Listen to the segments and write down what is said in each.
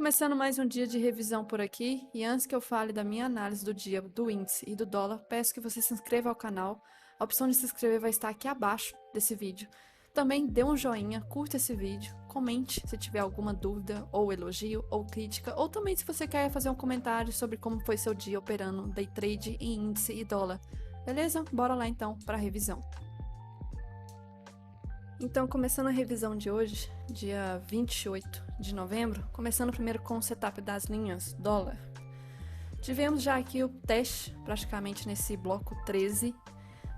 Começando mais um dia de revisão por aqui, e antes que eu fale da minha análise do dia, do índice e do dólar, peço que você se inscreva ao canal. A opção de se inscrever vai estar aqui abaixo desse vídeo. Também dê um joinha, curta esse vídeo, comente se tiver alguma dúvida, ou elogio, ou crítica, ou também se você quer fazer um comentário sobre como foi seu dia operando day trade em índice e dólar. Beleza? Bora lá então para a revisão. Então, começando a revisão de hoje, dia 28 de novembro, começando primeiro com o setup das linhas dólar. Tivemos já aqui o teste, praticamente nesse bloco 13.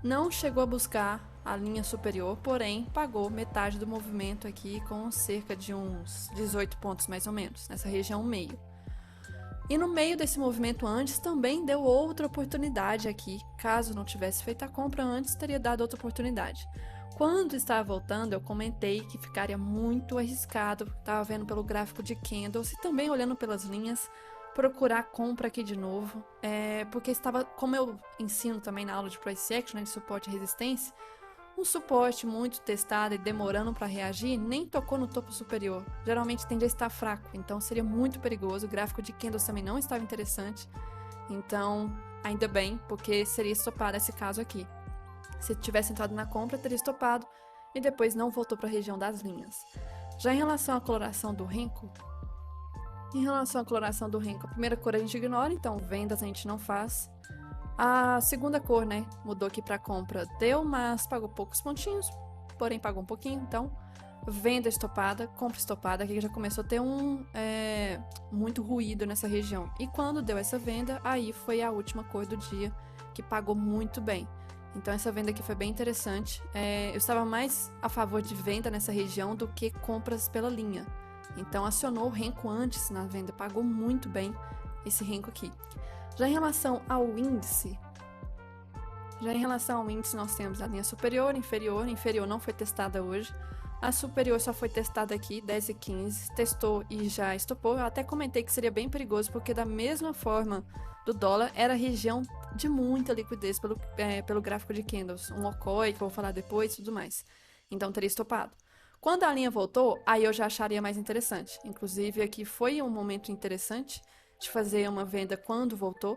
Não chegou a buscar a linha superior, porém pagou metade do movimento aqui com cerca de uns 18 pontos mais ou menos, nessa região meio. E no meio desse movimento antes também deu outra oportunidade aqui. Caso não tivesse feito a compra antes, teria dado outra oportunidade. Quando estava voltando, eu comentei que ficaria muito arriscado, estava vendo pelo gráfico de candles e também olhando pelas linhas, procurar compra aqui de novo, porque estava, como eu ensino também na aula de price action, de suporte e resistência, um suporte muito testado e demorando para reagir nem tocou no topo superior. Geralmente tende a estar fraco, então seria muito perigoso. O gráfico de candles também não estava interessante, então ainda bem, porque seria estopado esse caso aqui. Se tivesse entrado na compra, teria estopado e depois não voltou para a região das linhas. Já em relação à coloração do Renko, a primeira cor a gente ignora, então vendas a gente não faz. A segunda cor, né, mudou aqui para compra, deu, mas pagou poucos pontinhos, porém pagou um pouquinho, então venda estopada, compra estopada, aqui já começou a ter muito ruído nessa região. E quando deu essa venda, aí foi a última cor do dia, que pagou muito bem. Então essa venda aqui foi bem interessante. Eu estava mais a favor de venda nessa região do que compras pela linha. Então acionou o Renko antes na venda, pagou muito bem esse Renko aqui. Já em relação ao índice, nós temos a linha superior, inferior não foi testada hoje. A superior só foi testada aqui, 10 e 15, testou e já estopou. Eu até comentei que seria bem perigoso, porque da mesma forma do dólar, era região de muita liquidez pelo gráfico de candles, um OCOI, que eu vou falar depois e tudo mais. Então teria estopado. Quando a linha voltou, aí eu já acharia mais interessante. Inclusive aqui foi um momento interessante de fazer uma venda quando voltou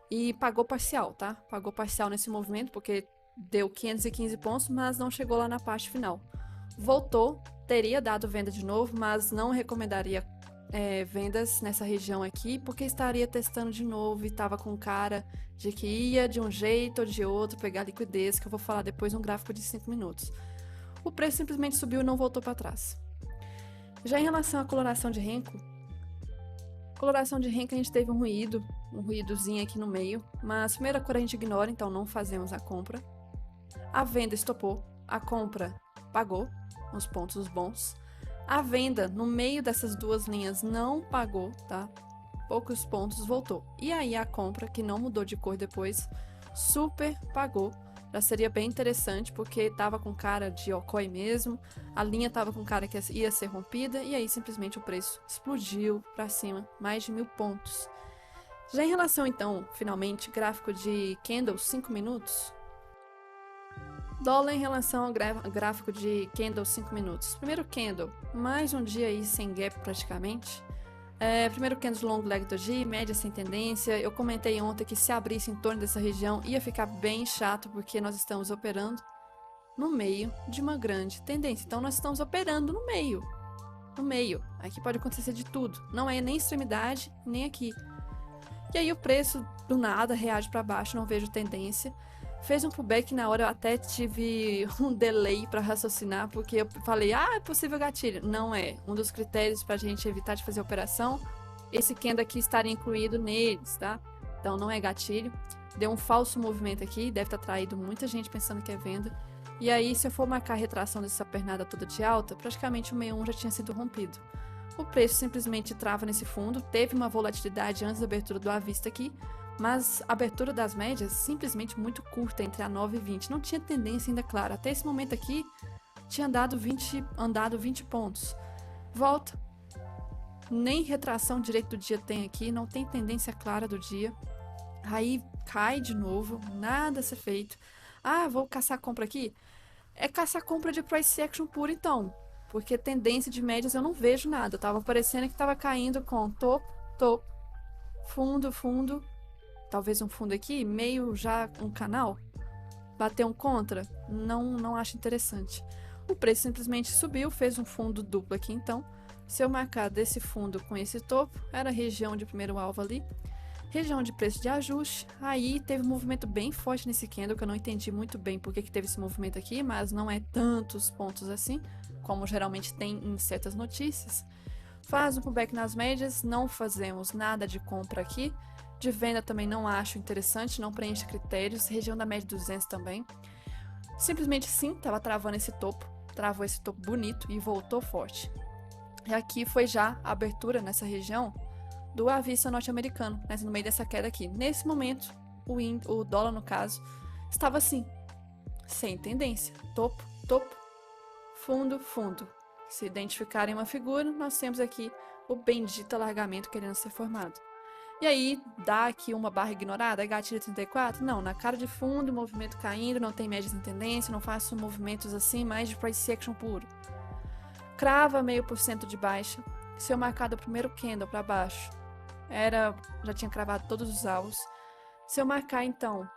e pagou parcial, tá? Pagou parcial nesse movimento, porque deu 515 pontos, mas não chegou lá na parte final. Voltou, teria dado venda de novo, mas não recomendaria vendas nessa região aqui, porque estaria testando de novo e estava com cara de que ia de um jeito ou de outro pegar liquidez, que eu vou falar depois no gráfico de 5 minutos. O preço simplesmente subiu e não voltou para trás. Já em relação à coloração de Renko, a gente teve um ruídozinho aqui no meio, mas a primeira cor a gente ignora, então não fazemos a compra. A venda estopou, a compra pagou uns pontos bons. A venda no meio dessas duas linhas não pagou, tá? Poucos pontos, voltou. E aí a compra, que não mudou de cor depois, super pagou. Já seria bem interessante, porque tava com cara de OCOI mesmo, a linha tava com cara que ia ser rompida, e aí simplesmente o preço explodiu para cima, mais de 1000 pontos. Já em relação então, finalmente, gráfico de candles 5 minutos, dólar em relação ao gráfico de candle 5 minutos. Primeiro candle, mais um dia aí sem gap praticamente. Primeiro candle long leg doji, média sem tendência. Eu comentei ontem que se abrisse em torno dessa região ia ficar bem chato, porque nós estamos operando no meio de uma grande tendência. Então nós estamos operando no meio. Aqui pode acontecer de tudo. Não é nem extremidade, nem aqui. E aí o preço do nada reage para baixo, não vejo tendência. Fez um pullback na hora, eu até tive um delay para raciocinar, porque eu falei, é possível gatilho. Não é. Um dos critérios para a gente evitar de fazer operação, esse candle aqui estaria incluído neles, tá? Então não é gatilho. Deu um falso movimento aqui, deve ter atraído muita gente pensando que é venda. E aí, se eu for marcar a retração dessa pernada toda de alta, praticamente o 61 já tinha sido rompido. O preço simplesmente trava nesse fundo, teve uma volatilidade antes da abertura do à vista aqui, mas a abertura das médias simplesmente muito curta, entre a 9 e 20. Não tinha tendência ainda clara. Até esse momento aqui, tinha andado 20 pontos. Volta. Nem retração direito do dia tem aqui, não tem tendência clara do dia. Aí cai de novo, nada a ser feito. Vou caçar compra aqui? É caçar compra de price action puro então. porque tendência de médias eu não vejo nada. Tava parecendo que tava caindo com topo, topo, fundo, fundo, talvez um fundo aqui, meio já um canal. Bater um contra, não acho interessante. O preço simplesmente subiu, fez um fundo duplo aqui, então, se eu marcar desse fundo com esse topo, era a região de primeiro alvo ali, região de preço de ajuste, aí teve um movimento bem forte nesse candle, que eu não entendi muito bem por que teve esse movimento aqui, mas não é tantos pontos assim, como geralmente tem em certas notícias. Faz um pullback nas médias, não fazemos nada de compra aqui, de venda também não acho interessante, não preenche critérios, região da média 200 também. Simplesmente sim, estava travando esse topo, travou esse topo bonito e voltou forte. E aqui foi já a abertura nessa região do à vista norte-americano, mas no meio dessa queda aqui. Nesse momento, o dólar, no caso, estava assim, sem tendência. Topo, topo, fundo, fundo. Se identificarem uma figura, nós temos aqui o bendito alargamento querendo ser formado. E aí, dá aqui uma barra ignorada, gatilho 34? Não, na cara de fundo, movimento caindo, não tem médias em tendência, não faço movimentos assim, mais de price action puro. Crava 0,5% de baixa. Se eu marcar do primeiro candle para baixo, já tinha cravado todos os alvos. Se eu marcar, então,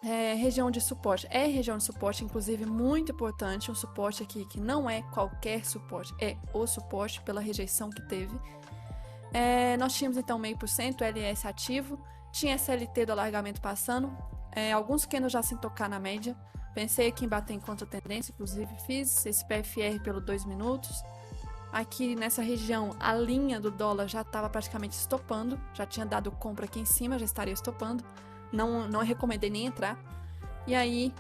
região de suporte, região de suporte, inclusive muito importante, um suporte aqui que não é qualquer suporte, é o suporte pela rejeição que teve. Nós tínhamos então 0,5% LS ativo, tinha SLT do alargamento passando, alguns candles já sem tocar na média. Pensei aqui em bater em contra-tendência, inclusive fiz esse PFR pelo 2 minutos. Aqui nessa região, a linha do dólar já estava praticamente estopando, já tinha dado compra aqui em cima, já estaria estopando. Não recomendei nem entrar. E aí,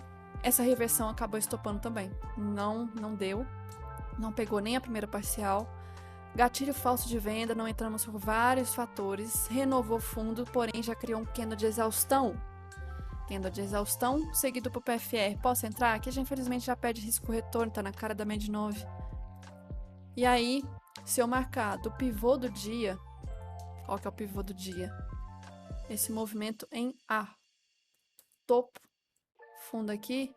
essa reversão acabou estopando também. Não deu, não pegou nem a primeira parcial. Gatilho falso de venda, não entramos por vários fatores. Renovou fundo, porém já criou um candle de exaustão. Candle de exaustão, seguido por PFR. Posso entrar? Aqui já infelizmente já perde risco-retorno, tá na cara da média 9. E aí, se eu marcar do pivô do dia, qual que é o pivô do dia? Esse movimento em A. Topo, fundo aqui,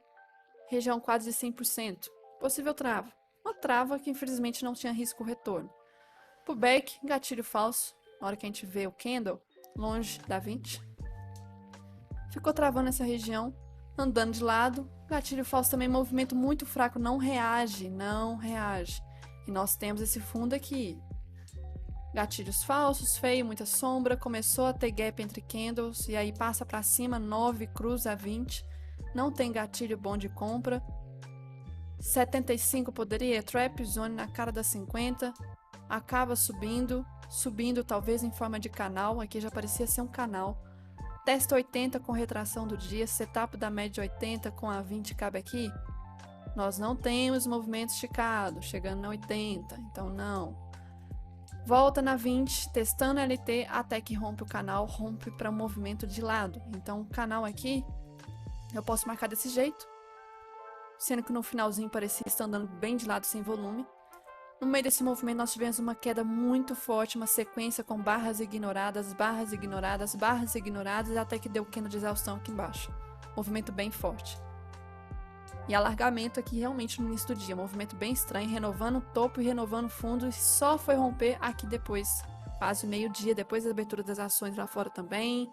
região quase de 100%. Possível trava. Uma trava que infelizmente não tinha risco-retorno. Pullback, gatilho falso, na hora que a gente vê o candle, longe da 20. Ficou travando essa região, andando de lado. Gatilho falso também, movimento muito fraco, não reage. E nós temos esse fundo aqui. Gatilhos falsos, feio, muita sombra, começou a ter gap entre candles, e aí passa para cima, 9, cruza a 20. Não tem gatilho bom de compra. 75 poderia, trap zone na cara da 50. Acaba subindo talvez em forma de canal, aqui já parecia ser um canal. Testa 80 com retração do dia, setup da média 80 com a 20 cabe aqui. Nós não temos movimento esticado, chegando na 80, então não. Volta na 20, testando LT até que rompe o canal, rompe para um movimento de lado. Então o canal aqui, eu posso marcar desse jeito, sendo que no finalzinho parecia estar andando bem de lado sem volume. No meio desse movimento, nós tivemos uma queda muito forte, uma sequência com barras ignoradas, barras ignoradas, barras ignoradas, até que deu candle de exaustão aqui embaixo. Movimento bem forte. E alargamento aqui realmente no início do dia, movimento bem estranho, renovando o topo e renovando o fundo, e só foi romper aqui depois, quase meio-dia, depois da abertura das ações lá fora também.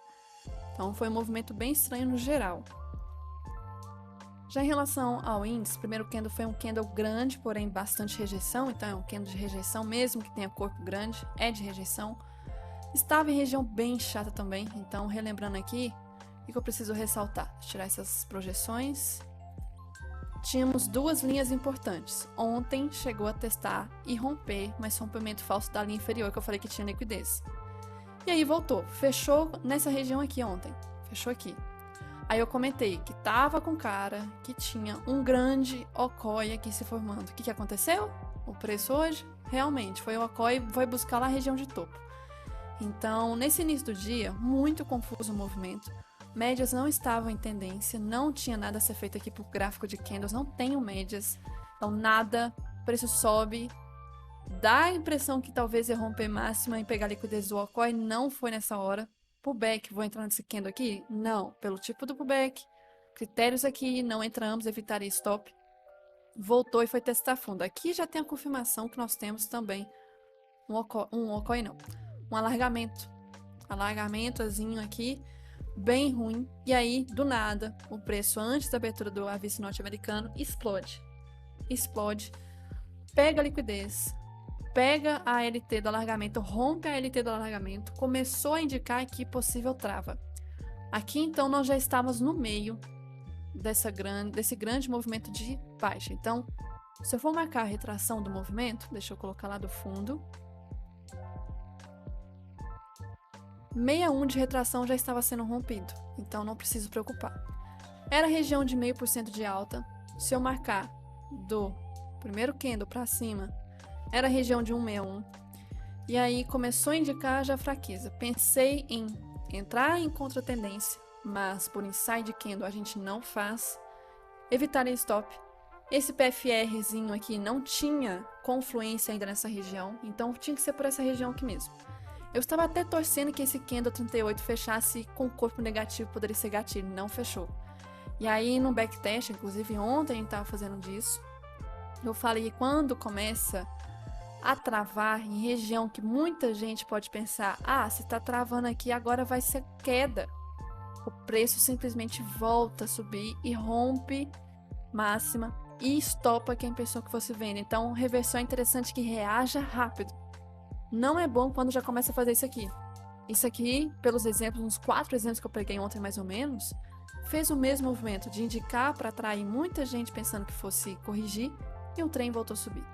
Então foi um movimento bem estranho no geral. Já em relação ao índice, o primeiro candle foi um candle grande, porém bastante rejeição, então é um candle de rejeição, mesmo que tenha corpo grande, é de rejeição. Estava em região bem chata também, então relembrando aqui, o que eu preciso ressaltar? Tirar essas projeções. Tínhamos duas linhas importantes. Ontem chegou a testar e romper, mas rompimento falso da linha inferior, que eu falei que tinha liquidez. E aí voltou, fechou nessa região aqui ontem, fechou aqui. Aí eu comentei que tava com cara, que tinha um grande OCOI aqui se formando. O que aconteceu? O preço hoje, realmente, foi o OCOI, foi buscar lá a região de topo. Então, nesse início do dia, muito confuso o movimento. Médias não estavam em tendência, não tinha nada a ser feito aqui por gráfico de candles, não tenho médias. Então, nada, o preço sobe. Dá a impressão que talvez ia romper máxima e pegar liquidez do OCOI, não foi nessa hora. Pullback, vou entrar nesse candle aqui? Não, pelo tipo do pullback, critérios aqui, não entramos, evitaria stop. voltou e foi testar fundo. Aqui já tem a confirmação que nós temos também um alargamento. Alargamentozinho aqui, bem ruim. E aí, do nada, o preço antes da abertura do aviso norte-americano explode. Explode, pega a liquidez, pega a LT do alargamento, rompe a LT do alargamento, começou a indicar aqui possível trava. Aqui, então, nós já estávamos no meio desse grande movimento de baixa. Então, se eu for marcar a retração do movimento, deixa eu colocar lá do fundo, 61 de retração já estava sendo rompido, então não preciso preocupar. Era região de 0,5% de alta. Se eu marcar do primeiro candle para cima, era região de 161. E aí começou a indicar já fraqueza. Pensei em entrar em contratendência, mas por inside candle a gente não faz. Evitar stop. Esse PFRzinho aqui não tinha confluência ainda nessa região, então tinha que ser por essa região aqui mesmo. Eu estava até torcendo que esse candle 38 fechasse com corpo negativo, poderia ser gatilho, não fechou. E aí no backtest, inclusive ontem a gente estava fazendo disso, eu falei que quando começa a travar em região que muita gente pode pensar, se está travando aqui, agora vai ser queda. O preço simplesmente volta a subir e rompe máxima e estopa quem pensou que fosse venda. Então, reversão é interessante que reaja rápido. Não é bom quando já começa a fazer isso aqui. Isso aqui, pelos exemplos, uns 4 exemplos que eu peguei ontem mais ou menos, fez o mesmo movimento de indicar para atrair muita gente pensando que fosse corrigir e o trem voltou a subir.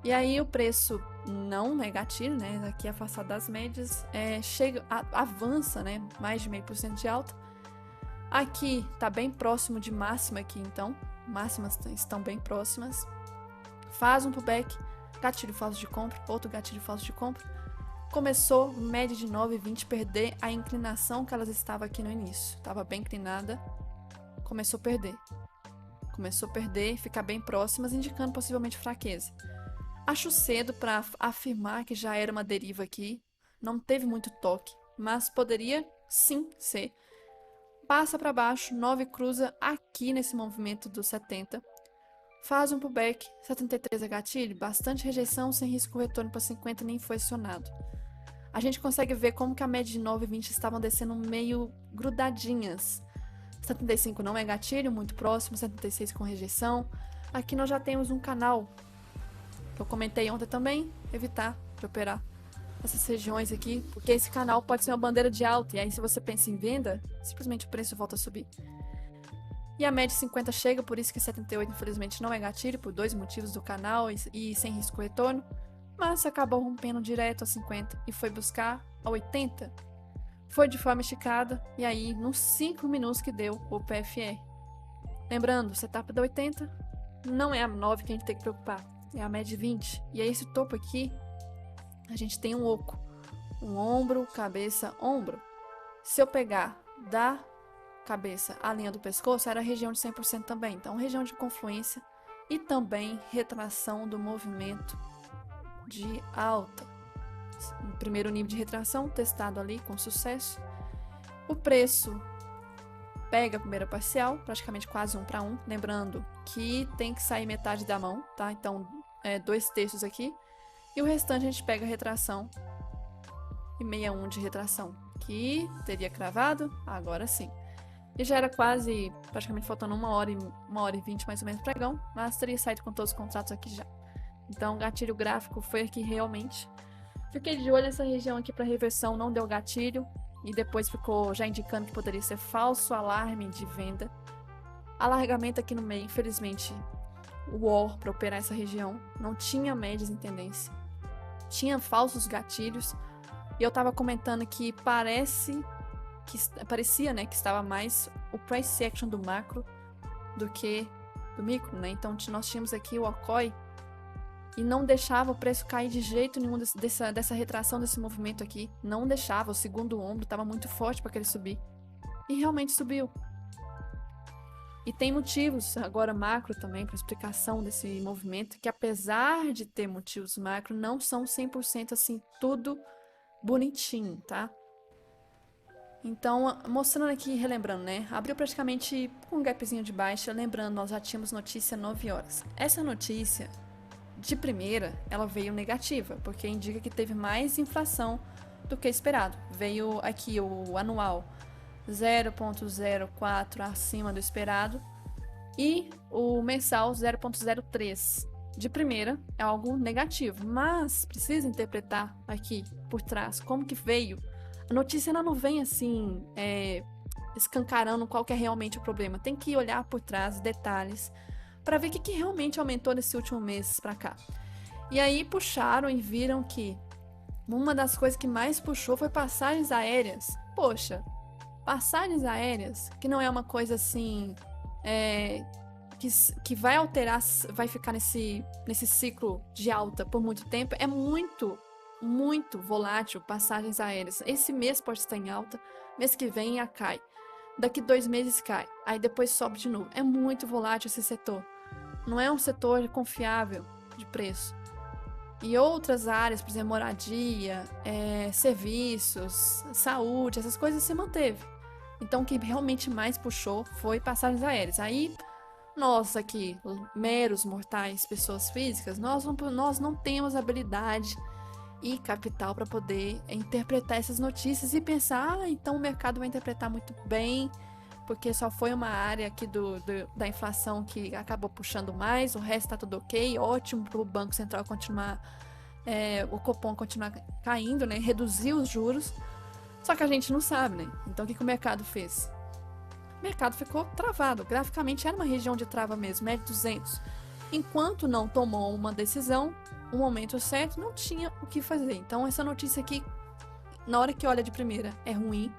E aí o preço não é gatilho, né? Aqui afastado das médias, avança, né? Mais de 0,5% de alta. Aqui tá bem próximo de máxima aqui, então. Máximas estão bem próximas. Faz um pullback, gatilho falso de compra, outro gatilho falso de compra. Começou, média de 9,20, perder a inclinação que elas estavam aqui no início. Estava bem inclinada, começou a perder. Começou a perder, ficar bem próximas, indicando possivelmente fraqueza. Acho cedo para afirmar que já era uma deriva aqui. Não teve muito toque, mas poderia sim ser. Passa para baixo, 9 cruza aqui nesse movimento dos 70. Faz um pullback, 73 é gatilho, bastante rejeição, sem risco retorno para 50, nem foi acionado. A gente consegue ver como que a média de 9,20 estavam descendo meio grudadinhas. 75 não é gatilho, muito próximo, 76 com rejeição. Aqui nós já temos um canal, que eu comentei ontem também, evitar de operar essas regiões aqui, porque esse canal pode ser uma bandeira de alta, e aí se você pensa em venda, simplesmente o preço volta a subir. E a média de 50 chega, por isso que 78 infelizmente não é gatilho, por 2 motivos do canal e sem risco retorno, mas acabou rompendo direto a 50 e foi buscar a 80. Foi de forma esticada, e aí nos 5 minutos que deu o PFR. Lembrando, o setup da 80 não é a 9 que a gente tem que preocupar, é a média de 20. E aí esse topo aqui, a gente tem um oco, um ombro, cabeça, ombro. Se eu pegar da cabeça a linha do pescoço, era a região de 100% também. Então, região de confluência e também retração do movimento de alta. O primeiro nível de retração testado ali com sucesso. O preço pega a primeira parcial, praticamente quase 1 para 1. Lembrando que tem que sair metade da mão, tá? Então, 2/3 aqui. E o restante a gente pega a retração e 61 de retração. Que teria cravado, agora sim. E já era quase, praticamente faltando 1 hora e 20 mais ou menos pregão, mas teria saído com todos os contratos aqui já. Então o gatilho gráfico foi aqui realmente. Fiquei de olho nessa região aqui para reversão, não deu gatilho. E depois ficou já indicando que poderia ser falso alarme de venda. Alargamento aqui no meio, infelizmente, o OR para operar essa região não tinha médias em tendência. Tinha falsos gatilhos. E eu estava comentando que parecia, né, que estava mais o price action do macro do que do micro, né? Então nós tínhamos aqui o Okoi e não deixava o preço cair de jeito nenhum dessa retração desse movimento aqui. Não deixava, o segundo ombro estava muito forte para que ele subir. E realmente subiu. E tem motivos agora macro também para explicação desse movimento, que apesar de ter motivos macro, não são 100% assim tudo bonitinho, tá? Então, mostrando aqui, relembrando, né? Abriu praticamente com um gapzinho de baixa, lembrando, nós já tínhamos notícia 9 horas. Essa notícia, de primeira, ela veio negativa, porque indica que teve mais inflação do que esperado. Veio aqui o anual 0,04 acima do esperado e o mensal 0,03. De primeira, é algo negativo, mas precisa interpretar aqui por trás como que veio. A notícia ela não vem assim, escancarando qual que é realmente o problema. Tem que olhar por trás, detalhes, para ver o que realmente aumentou nesse último mês para cá. E aí puxaram e viram que uma das coisas que mais puxou foi passagens aéreas. Poxa, passagens aéreas, que não é uma coisa assim, que vai alterar, vai ficar nesse ciclo de alta por muito tempo, é muito, muito volátil passagens aéreas. Esse mês pode estar em alta, mês que vem cai. Daqui 2 meses cai, aí depois sobe de novo. É muito volátil esse setor. Não é um setor confiável de preço. E outras áreas, por exemplo, moradia, serviços, saúde, essas coisas se manteve. Então, o que realmente mais puxou foi passagens aéreas. Aí, nós aqui, meros mortais, pessoas físicas, nós não temos habilidade e capital para poder interpretar essas notícias e pensar, então o mercado vai interpretar muito bem, porque só foi uma área aqui da inflação que acabou puxando mais, o resto está tudo ok, ótimo para o Banco Central continuar, o Copom continuar caindo, né, reduzir os juros, só que a gente não sabe, né? Então o que o mercado fez? O mercado ficou travado, graficamente era uma região de trava mesmo, médio 200. Enquanto não tomou uma decisão, o momento certo, não tinha o que fazer. Então essa notícia aqui, na hora que olha de primeira, é ruim.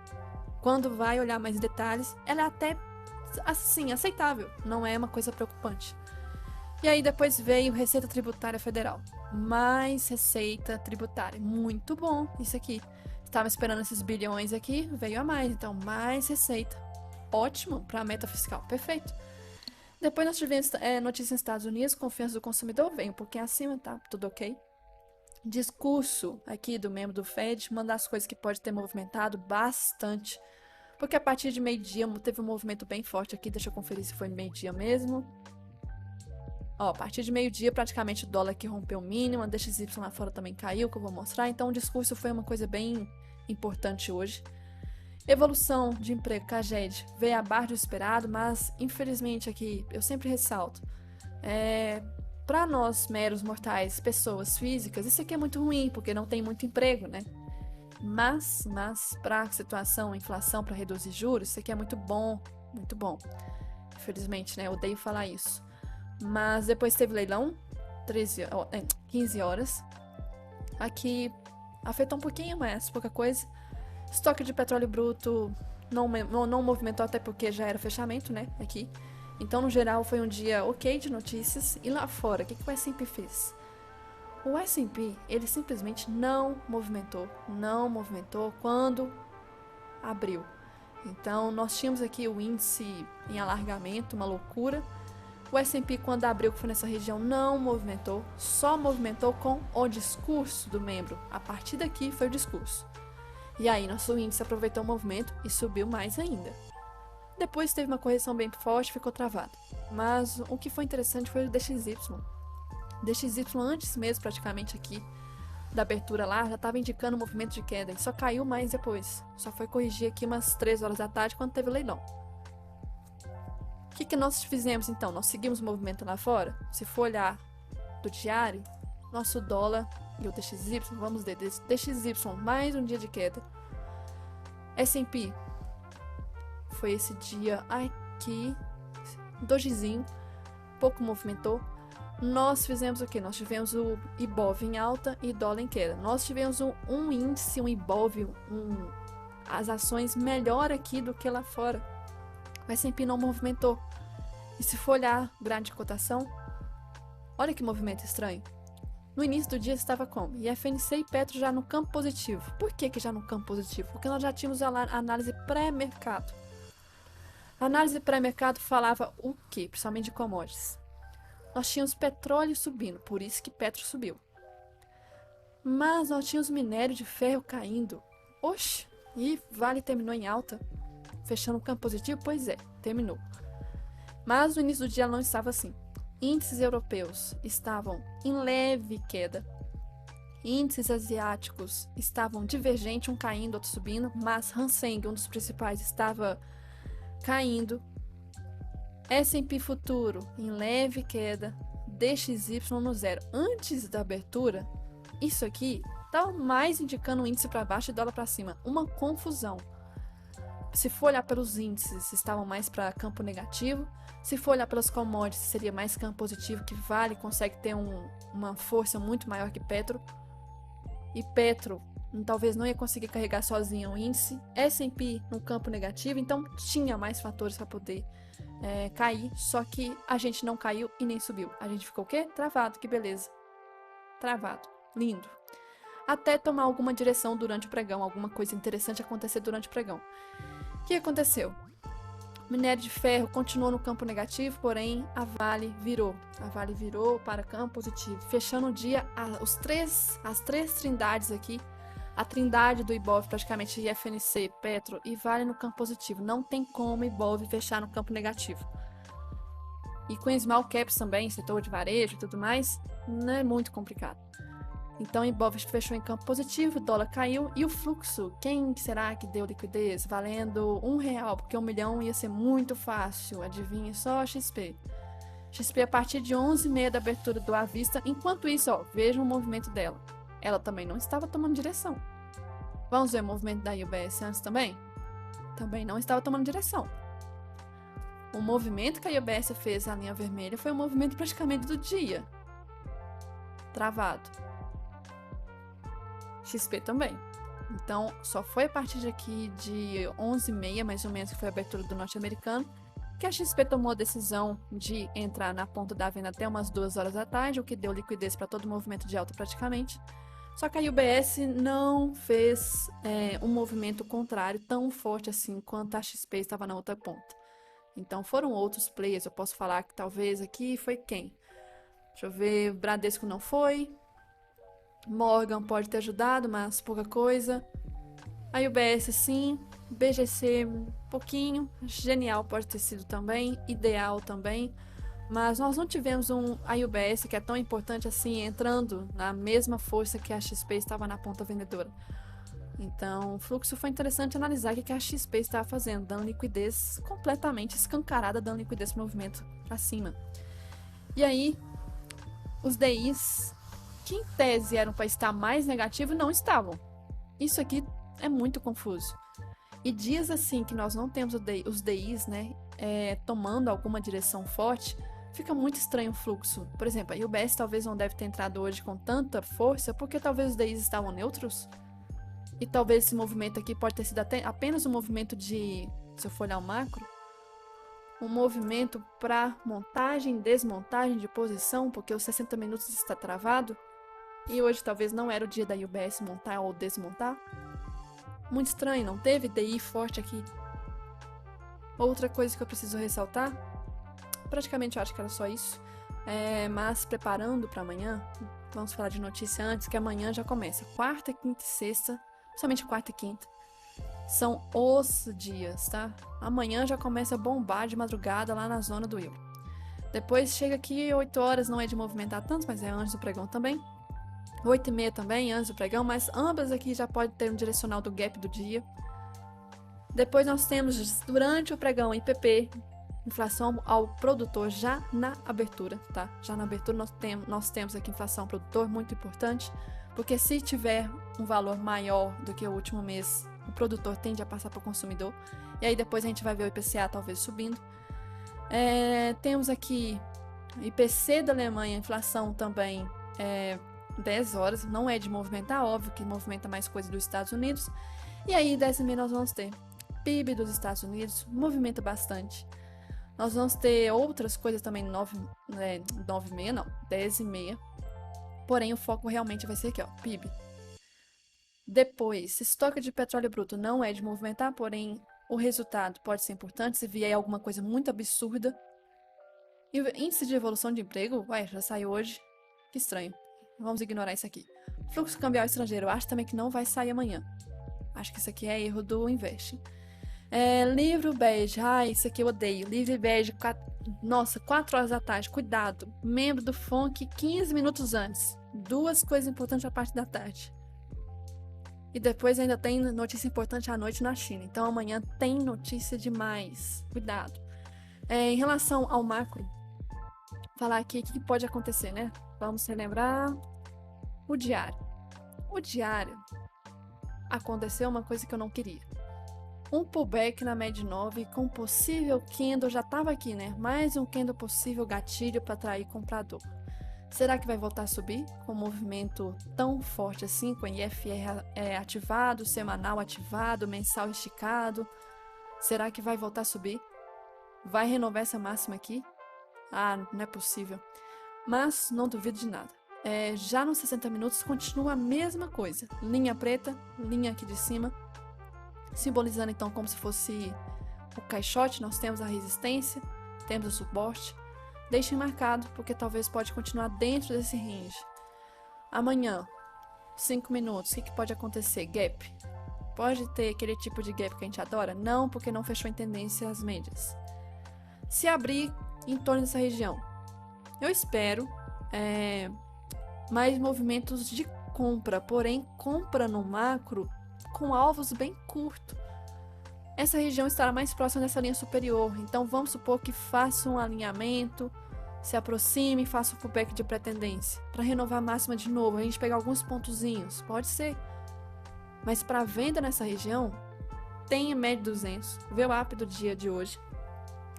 Quando vai olhar mais detalhes, ela é até, assim, aceitável. Não é uma coisa preocupante. E aí depois veio Receita Tributária Federal. Mais receita tributária. Muito bom isso aqui. Estava esperando esses bilhões aqui, veio a mais. Então, mais receita. Ótimo para a meta fiscal. Perfeito. Depois nós tivemos notícia nos Estados Unidos, confiança do consumidor veio um pouquinho acima, tá? Tudo ok. Discurso aqui do membro do Fed, uma das coisas que pode ter movimentado bastante, porque a partir de meio-dia teve um movimento bem forte aqui, deixa eu conferir se foi meio-dia mesmo. Ó, a partir de meio-dia praticamente o dólar aqui rompeu o mínimo, a DXY lá fora também caiu, que eu vou mostrar, então o discurso foi uma coisa bem importante hoje. Evolução de emprego, CAGED, veio abaixo do esperado, mas infelizmente aqui, eu sempre ressalto, para nós meros mortais, pessoas físicas, isso aqui é muito ruim, porque não tem muito emprego, né? Mas para a situação, inflação, para reduzir juros, isso aqui é muito bom, muito bom. Infelizmente, né? Eu odeio falar isso. Mas depois teve leilão, 15 horas. Aqui afetou um pouquinho, mas pouca coisa. Estoque de petróleo bruto não movimentou, até porque já era fechamento, né? Aqui. Então, no geral, foi um dia ok de notícias. E lá fora, o que o S&P fez? O S&P, ele simplesmente não movimentou quando abriu. Então, nós tínhamos aqui o índice em alargamento, uma loucura. O S&P, quando abriu, que foi nessa região, não movimentou, só movimentou com o discurso do membro. A partir daqui foi o discurso. E aí, nosso índice aproveitou o movimento e subiu mais ainda. Depois teve uma correção bem forte, ficou travado. Mas o que foi interessante foi o DXY. DXY antes mesmo, praticamente aqui, da abertura lá, já estava indicando um movimento de queda. E só caiu mais depois. Só foi corrigir aqui umas 3 horas da tarde, quando teve o leilão. O que nós fizemos então? Nós seguimos o movimento lá fora? Se for olhar do diário, nosso dólar e o DXY, vamos ver, DXY, mais um dia de queda. S&P, foi esse dia aqui, dojizinho, pouco movimentou. Nós fizemos o que? Nós tivemos o Ibov em alta e dólar em queda. Nós tivemos um índice, um Ibov, as ações melhor aqui do que lá fora. O S&P não movimentou. E se for olhar o grade de cotação, olha que movimento estranho. No início do dia estava como? IFNC e Petro já no campo positivo. Por que já no campo positivo? Porque nós já tínhamos a análise pré-mercado. A análise pré-mercado falava o quê? Principalmente de commodities. Nós tínhamos petróleo subindo, por isso que Petro subiu. Mas nós tínhamos minério de ferro caindo. Oxe, E Vale terminou em alta, fechando o campo positivo? Pois é, terminou. Mas no início do dia não estava assim. Índices europeus estavam em leve queda. Índices asiáticos estavam divergentes, um caindo, outro subindo, mas Hang Seng, um dos principais, estava caindo. S&P futuro em leve queda, DXY no zero. Antes da abertura, isso aqui estava mais indicando o índice para baixo e dólar para cima. Uma confusão. Se for olhar pelos índices, estavam mais para campo negativo. Se for olhar pelas commodities, seria mais campo positivo, que Vale consegue ter uma força muito maior que Petro. E Petro talvez não ia conseguir carregar sozinha o índice. S&P no campo negativo, então tinha mais fatores para poder cair. Só que a gente não caiu e nem subiu. A gente ficou o quê? Travado, que beleza. Travado, lindo. Até tomar alguma direção durante o pregão, alguma coisa interessante acontecer durante o pregão. O que aconteceu? Minério de ferro continuou no campo negativo, porém a Vale virou. A Vale virou para campo positivo, fechando o dia as três trindades aqui. A trindade do Ibov, praticamente FNC, Petro e Vale no campo positivo. Não tem como Ibov fechar no campo negativo. E com small caps também, setor de varejo e tudo mais, não é muito complicado. Então, Ibov fechou em campo positivo, o dólar caiu e o fluxo, quem será que deu liquidez? Valendo R$1, porque 1 milhão ia ser muito fácil, adivinha só, XP. XP a partir de 11h30 da abertura do à vista, enquanto isso, ó, veja o movimento dela. Ela também não estava tomando direção. Vamos ver o movimento da UBS antes também? Também não estava tomando direção. O movimento que a UBS fez na linha vermelha foi um movimento praticamente do dia. Travado. XP também. Então, só foi a partir daqui de 11h30, mais ou menos, que foi a abertura do norte-americano, que a XP tomou a decisão de entrar na ponta da venda até umas 2 horas da tarde, o que deu liquidez para todo o movimento de alta praticamente. Só que a UBS não fez um movimento contrário tão forte assim quanto a XP estava na outra ponta. Então, foram outros players. Eu posso falar que talvez aqui foi quem? Deixa eu ver, Bradesco não foi. Morgan pode ter ajudado, mas pouca coisa. A UBS sim, BGC pouquinho, Genial pode ter sido também, Ideal também, mas nós não tivemos a UBS que é tão importante assim entrando na mesma força que a XP estava na ponta vendedora. Então, o fluxo foi interessante analisar o que a XP estava fazendo, dando liquidez completamente escancarada, dando liquidez para o movimento para cima. E aí, os DIs que em tese eram para estar mais negativo, não estavam. Isso aqui é muito confuso. E dias assim que nós não temos os DIs, né, tomando alguma direção forte, fica muito estranho o fluxo. Por exemplo, a UBS talvez não deve ter entrado hoje com tanta força, porque talvez os DIs estavam neutros. E talvez esse movimento aqui pode ter sido apenas um movimento de, se eu for olhar o macro, um movimento para montagem e desmontagem de posição, porque os 60 minutos está travado. E hoje talvez não era o dia da UBS montar ou desmontar. Muito estranho, não teve DI forte aqui. Outra coisa que eu preciso ressaltar, praticamente eu acho que era só isso, mas preparando para amanhã, vamos falar de notícia antes, que amanhã já começa. Quarta, quinta e sexta, somente quarta e quinta, são os dias, tá? Amanhã já começa a bombar de madrugada lá na zona do euro. Depois chega aqui 8 horas, não é de movimentar tanto, mas é antes do pregão também. 8h30 também, antes do pregão, mas ambas aqui já pode ter um direcional do gap do dia. Depois nós temos, durante o pregão, IPP, inflação ao produtor já na abertura, tá? Já na abertura nós temos aqui inflação ao produtor, muito importante, porque se tiver um valor maior do que o último mês, o produtor tende a passar para o consumidor. E aí depois a gente vai ver o IPCA talvez subindo. Temos aqui IPC da Alemanha, inflação também 10 horas, não é de movimentar, óbvio que movimenta mais coisa dos Estados Unidos. E aí, 10h30 nós vamos ter PIB dos Estados Unidos, movimenta bastante. Nós vamos ter outras coisas também, 9h30, não, 10h30. Porém, o foco realmente vai ser aqui, ó, PIB. Depois, estoque de petróleo bruto não é de movimentar, porém, o resultado pode ser importante se vier alguma coisa muito absurda. E o índice de evolução de emprego, já saiu hoje, que estranho. Vamos ignorar isso aqui. Fluxo cambial estrangeiro, eu acho também que não vai sair amanhã. Acho que isso aqui é erro do Invest. Livro bege. Ai, isso aqui eu odeio. Livro bege. Nossa, 4 horas da tarde. Cuidado. Membro do FONC 15 minutos antes. 2 coisas importantes a parte da tarde. E depois ainda tem notícia importante à noite na China. Então amanhã tem notícia demais. Cuidado. Em relação ao macro, falar aqui o que pode acontecer, né? Vamos relembrar o diário. O diário aconteceu uma coisa que eu não queria. Um pullback na média 9 com possível candle, já estava aqui, né? Mais um candle possível gatilho para atrair comprador. Será que vai voltar a subir com um movimento tão forte assim, com IFR ativado, semanal ativado, mensal esticado? Será que vai voltar a subir? Vai renovar essa máxima aqui? Ah, não é possível. Mas não duvido de nada. Já nos 60 minutos continua a mesma coisa. Linha preta, linha aqui de cima, simbolizando então como se fosse o caixote. Nós temos a resistência, temos o suporte. Deixem marcado, porque talvez pode continuar dentro desse range. Amanhã, 5 minutos, o que pode acontecer? Gap. Pode ter aquele tipo de gap que a gente adora? Não, porque não fechou em tendência as médias. Se abrir em torno dessa região, eu espero mais movimentos de compra, porém compra no macro com alvos bem curtos. Essa região estará mais próxima dessa linha superior, então vamos supor que faça um alinhamento, se aproxime e faça um pullback de pré-tendência, para renovar a máxima de novo, a gente pegar alguns pontozinhos, pode ser. Mas para venda nessa região, tem média 200, VWAP do dia de hoje,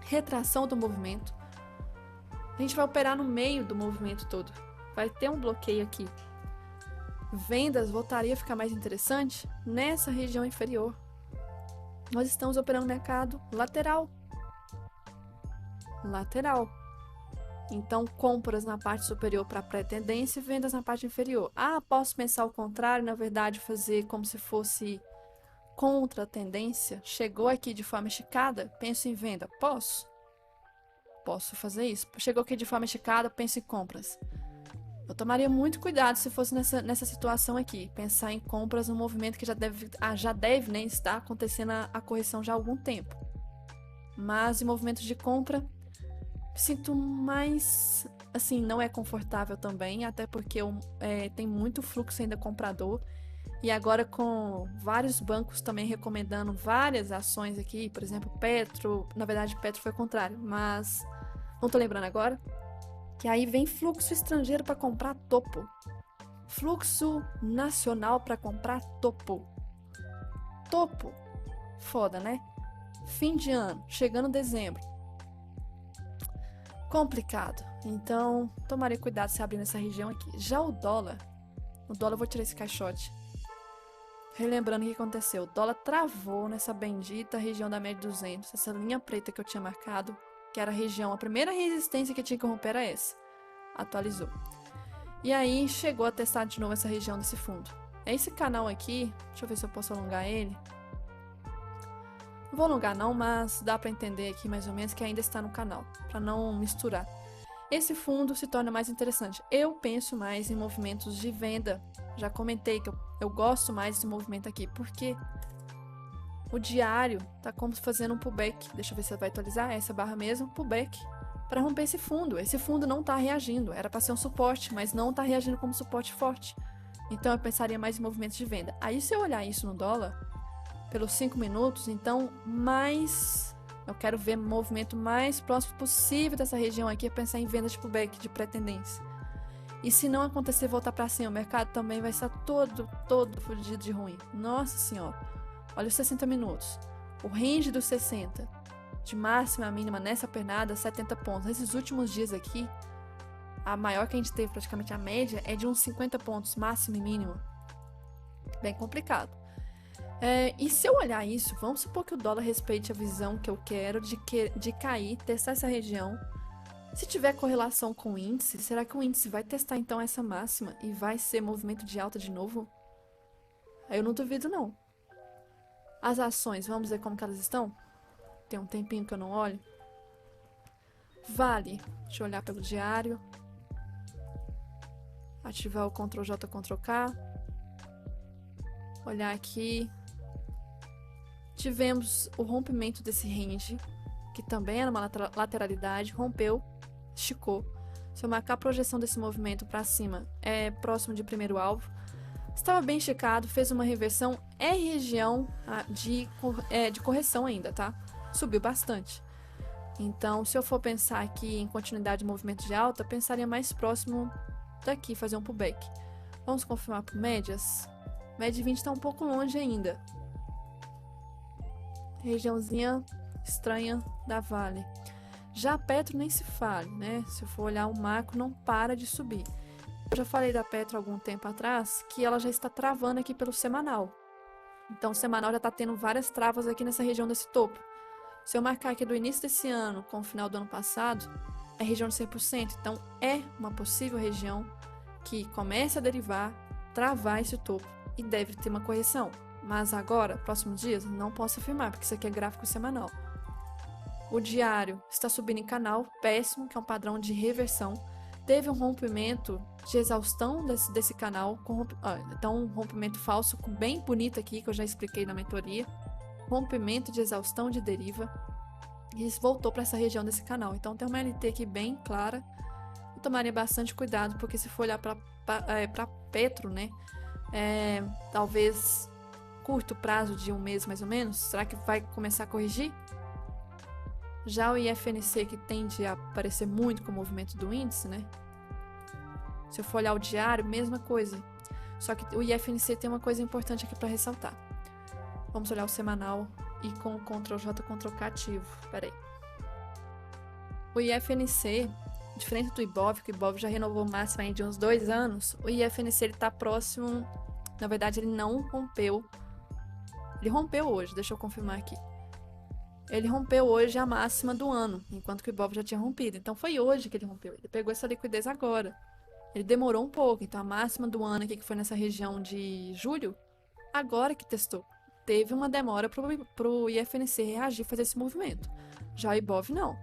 retração do movimento, a gente vai operar no meio do movimento todo, vai ter um bloqueio aqui. Vendas voltaria a ficar mais interessante nessa região inferior. Nós estamos operando mercado lateral. Lateral. Então, compras na parte superior para pré-tendência e vendas na parte inferior. Ah, posso pensar o contrário, na verdade, fazer como se fosse contra a tendência? Chegou aqui de forma esticada, penso em venda. Posso? Posso fazer isso. Chegou aqui de forma esticada, penso em compras. Eu tomaria muito cuidado se fosse nessa situação aqui. Pensar em compras num movimento que já deve nem estar acontecendo a correção já há algum tempo. Mas em movimentos de compra, sinto mais... Assim, não é confortável também, até porque tem muito fluxo ainda comprador. E agora com vários bancos também recomendando várias ações aqui, por exemplo, Petro. Na verdade, Petro foi o contrário, mas não tô lembrando agora. Que aí vem fluxo estrangeiro para comprar topo. Fluxo nacional para comprar topo. Topo. Foda, né? Fim de ano, chegando dezembro. Complicado. Então, tomarei cuidado se abrir nessa região aqui. Já o dólar eu vou tirar esse caixote. Relembrando o que aconteceu. O dólar travou nessa bendita região da média 200. Essa linha preta que eu tinha marcado. Que era a região, a primeira resistência que tinha que romper era essa. Atualizou. E aí chegou a testar de novo essa região desse fundo. Esse canal aqui, deixa eu ver se eu posso alongar ele. Não vou alongar não, mas dá para entender aqui mais ou menos que ainda está no canal, para não misturar. Esse fundo se torna mais interessante. Eu penso mais em movimentos de venda. Já comentei que eu gosto mais desse movimento aqui, porque o diário tá como fazendo um pullback. Deixa eu ver se vai atualizar essa barra mesmo, pullback, para romper esse fundo. Esse fundo não tá reagindo, era para ser um suporte, mas não tá reagindo como suporte forte. Então eu pensaria mais em movimentos de venda. Aí se eu olhar isso no dólar, pelos 5 minutos, então eu quero ver o movimento mais próximo possível dessa região aqui, é pensar em vendas de pullback, de pré-tendência. E se não acontecer voltar para cima, o mercado também vai estar todo fudido de ruim. Nossa senhora. Olha os 60 minutos. O range dos 60, de máxima a mínima nessa pernada, 70 pontos. Nesses últimos dias aqui, a maior que a gente teve, praticamente a média, é de uns 50 pontos, máximo e mínimo. Bem complicado. E se eu olhar isso, vamos supor que o dólar respeite a visão que eu quero de cair, testar essa região. Se tiver correlação com o índice, será que o índice vai testar então essa máxima e vai ser movimento de alta de novo? Eu não duvido não. As ações, vamos ver como que elas estão? Tem um tempinho que eu não olho. Vale, deixa eu olhar pelo diário. Ativar o Ctrl J, Ctrl K. Olhar aqui. Tivemos o rompimento desse range, que também era uma lateralidade, rompeu, esticou. Se eu marcar a projeção desse movimento para cima, é próximo de primeiro alvo. Estava bem esticado, fez uma reversão, é região de correção ainda, tá? Subiu bastante. Então, se eu for pensar aqui em continuidade de movimento de alta, pensaria mais próximo daqui, fazer um pullback. Vamos confirmar por médias? Média 20 está um pouco longe ainda. Regiãozinha estranha da Vale. Já a Petro nem se fale, né? Se eu for olhar o macro, não para de subir. Eu já falei da Petro algum tempo atrás que ela já está travando aqui pelo semanal. Então, o semanal já está tendo várias travas aqui nessa região desse topo. Se eu marcar aqui do início desse ano com o final do ano passado, é região de 100%. Então, é uma possível região que comece a derivar, travar esse topo e deve ter uma correção. Mas agora, próximos dias, não posso afirmar, porque isso aqui é gráfico semanal. O diário está subindo em canal, péssimo, que é um padrão de reversão. Teve um rompimento de exaustão desse canal, então um rompimento falso, bem bonito aqui, que eu já expliquei na mentoria. Rompimento de exaustão de deriva. E voltou para essa região desse canal. Então tem uma LT aqui bem clara. Eu tomaria bastante cuidado, porque se for olhar para Petro, né? Talvez curto prazo de um mês mais ou menos, será que vai começar a corrigir? Já o IFNC, que tende a aparecer muito com o movimento do índice, né? Se eu for olhar o diário, mesma coisa. Só que o IFNC tem uma coisa importante aqui para ressaltar. Vamos olhar o semanal e com o Ctrl+J, Ctrl+K ativo. Peraí. O IFNC, diferente do Ibov, que o Ibov já renovou o máximo aí de uns 2 anos, o IFNC ele tá próximo. Na verdade, ele não rompeu. Ele rompeu hoje, deixa eu confirmar aqui. Ele rompeu hoje a máxima do ano, enquanto que o Ibov já tinha rompido. Então foi hoje que ele rompeu. Ele pegou essa liquidez agora. Ele demorou um pouco. Então a máxima do ano aqui, que foi nessa região de julho, agora que testou. Teve uma demora pro IFNC reagir, fazer esse movimento. Já o Ibov não.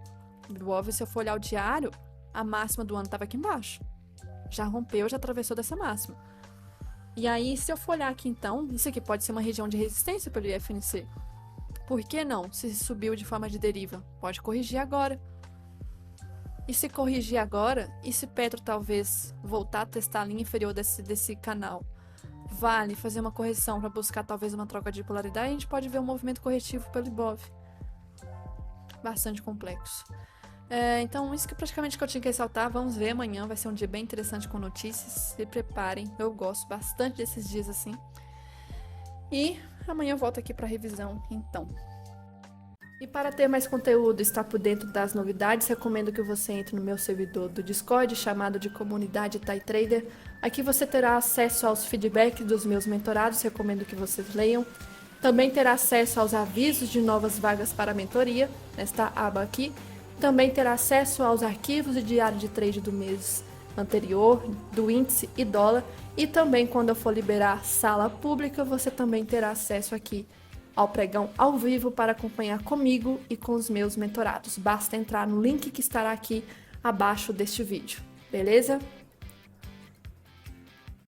O Ibov, se eu for olhar o diário, a máxima do ano estava aqui embaixo. Já rompeu, já atravessou dessa máxima. E aí, se eu for olhar aqui então, isso aqui pode ser uma região de resistência pelo IFNC. Por que não? Se subiu de forma de deriva, pode corrigir agora. E se corrigir agora, e se Petro talvez voltar a testar a linha inferior desse canal, vale fazer uma correção para buscar talvez uma troca de polaridade, a gente pode ver um movimento corretivo pelo Ibov. Bastante complexo. Então, isso que praticamente que eu tinha que ressaltar. Vamos ver amanhã, vai ser um dia bem interessante com notícias. Se preparem, eu gosto bastante desses dias assim. E amanhã eu volto aqui para revisão, então. E para ter mais conteúdo e estar por dentro das novidades, recomendo que você entre no meu servidor do Discord, chamado de Comunidade Thai Trader. Aqui você terá acesso aos feedbacks dos meus mentorados, recomendo que vocês leiam. Também terá acesso aos avisos de novas vagas para a mentoria, nesta aba aqui. Também terá acesso aos arquivos de diário de trade do mês anterior, do índice e dólar. E também, quando eu for liberar sala pública, você também terá acesso aqui ao pregão ao vivo para acompanhar comigo e com os meus mentorados. Basta entrar no link que estará aqui abaixo deste vídeo, beleza?